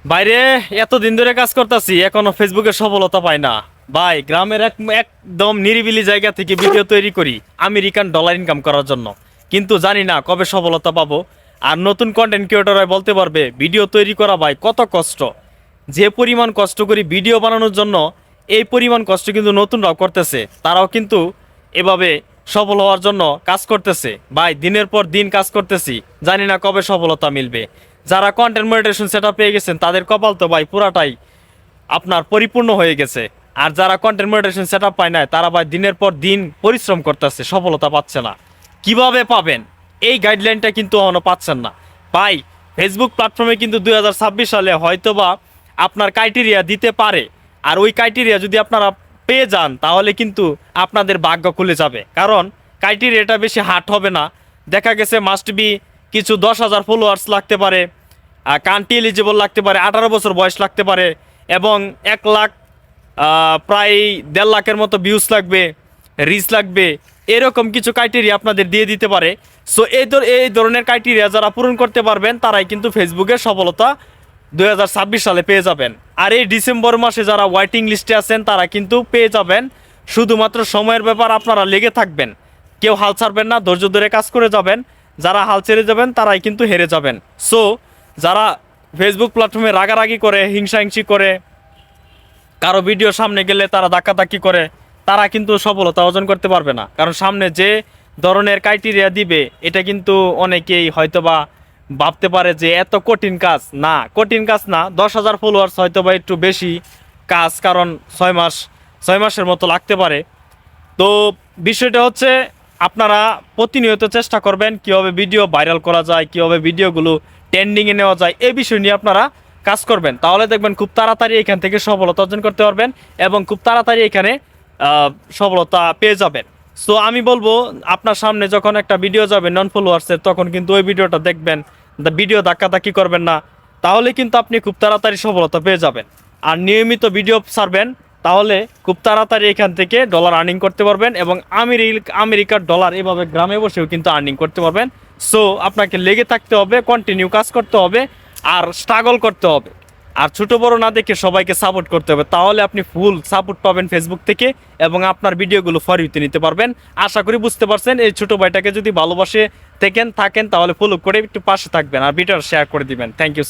বাইরে এতদিন ধরে কাজ করতেছি, এখনো ফেসবুকে সফলতা পাই না। ভাই গ্রামের একদম নিরিবিলি জায়গা থেকে ভিডিও তৈরি করি আমেরিকান ডলার ইনকাম করার জন্য, কিন্তু জানি না কবে সফলতা পাবো। আর নতুন কন্টেন্ট ক্রিয়েটররা বলতে পারবে ভিডিও তৈরি করা ভাই কত কষ্ট। যে পরিমাণ কষ্ট করি ভিডিও বানানোর জন্য, এই পরিমাণ কষ্ট কিন্তু নতুনরাও করতেছে, তারাও কিন্তু এভাবে সফল হওয়ার জন্য কাজ করতেছে। ভাই দিনের পর দিন কাজ করতেছি, জানি না কবে সফলতা মিলবে। যারা কন্টেন্ট মনিটাইজেশন সেটআপ পেয়ে গেছেন তাদের কপাল তো ভাই পুরাটাই আপনার পরিপূর্ণ হয়ে গেছে। আর যারা কন্টেন্ট মনিটাইজেশন সেটআপ পায় না, তারা ভাই দিনের পর দিন পরিশ্রম করতেছে, সফলতা পাচ্ছে না। কিভাবে পাবেন এই গাইডলাইনটা কিন্তু এখনো পাচ্ছেন না। ভাই ফেসবুক প্ল্যাটফর্মে কিন্তু 2026 সালে হয়তোবা আপনার ক্রাইটেরিয়া দিতে পারে, আর ওই ক্রাইটেরিয়া যদি আপনারা পেয়ে যান তাহলে কিন্তু আপনাদের ভাগ্য খুলে যাবে। কারণ ক্রাইটেরিয়াটা বেশি হার্ড হবে না। দেখা গেছে মাস্ট বি কিছু 10,000 ফলোয়ার্স লাগতে পারে, কান্ট্রি এলিজিবল লাগতে পারে, 18 বছর বয়স লাগতে পারে, এবং 1 লাখ প্রায় 1.5 লাখের মতো ভিউজ লাগবে, রিচ লাগবে, এরকম কিছু ক্রাইটেরিয়া আপনাদের দিয়ে দিতে পারে। সো এই ধরনের ক্রাইটেরিয়া যারা পূরণ করতে পারবেন তারাই কিন্তু ফেসবুকের সফলতা 2026 সালে পেয়ে যাবেন। আর এই ডিসেম্বর মাসে যারা ওয়েটিং লিস্টে আছেন তারা কিন্তু পেয়ে যাবেন। শুধুমাত্র সময়ের ব্যাপার, আপনারা লেগে থাকবেন, কেউ হাল ছাড়বেন না, ধৈর্য ধরে কাজ করে যাবেন। যারা হাল ছেড়ে যাবেন তারাই কিন্তু হেরে যাবেন। সো যারা ফেসবুক প্ল্যাটফর্মে রাগারাগি করে, হিংসাহিংসি করে, কারো ভিডিও সামনে গেলে তারা ধাক্কাধাক্কি করে, তারা কিন্তু সফলতা অর্জন করতে পারবে না। কারণ সামনে যে ধরনের ক্রাইটেরিয়া দিবে এটা কিন্তু অনেকেই হয়তোবা ভাবতে পারে যে এত কঠিন কাজ না। কঠিন কাজ না, 10,000 ফলোয়ার্স হয়তোবা একটু বেশি কাজ, কারণ 6 মাসের মতো লাগতে পারে। তো বিষয়টা হচ্ছে আপনারা প্রতিনিয়ত চেষ্টা করবেন কীভাবে ভিডিও ভাইরাল করা যায়, কীভাবে ভিডিওগুলো ট্রেন্ডিংয়ে নেওয়া যায়, এই বিষয় নিয়ে আপনারা কাজ করবেন। তাহলে দেখবেন খুব তাড়াতাড়ি এখান থেকে সফলতা অর্জন করতে পারবেন এবং খুব তাড়াতাড়ি এখানে সফলতা পেয়ে যাবেন। সো আমি বলবো আপনার সামনে যখন একটা ভিডিও যাবে নন ফলোয়ার্সের, তখন কিন্তু ওই ভিডিওটা দেখবেন, ভিডিও ধাক্কাধাক্কি করবেন না, তাহলে কিন্তু আপনি খুব তাড়াতাড়ি সফলতা পেয়ে যাবেন। আর নিয়মিত ভিডিও ছাড়বেন, তাহলে খুব তাড়াতাড়ি এখান থেকে ডলার আর্নিং করতে পারবেন এবং আমেরিকার ডলার এভাবে গ্রামে বসেও কিন্তু আর্নিং করতে পারবেন। সো আপনাকে লেগে থাকতে হবে, কন্টিনিউ কাজ করতে হবে, আর স্ট্রাগল করতে হবে। আর ছোট বড় না দেখে সবাইকে সাপোর্ট করতে হবে, তাহলে আপনি ফুল সাপোর্ট পাবেন ফেসবুক থেকে এবং আপনার ভিডিওগুলো ফর ইউতে নিতে পারবেন। আশা করি বুঝতে পারছেন। এই ছোট ভাইটাকে যদি ভালোবাসে থাকেন তাহলে ফলো করে একটু পাশে থাকবেন আর ভিডিও শেয়ার করে দিবেন। Thank you.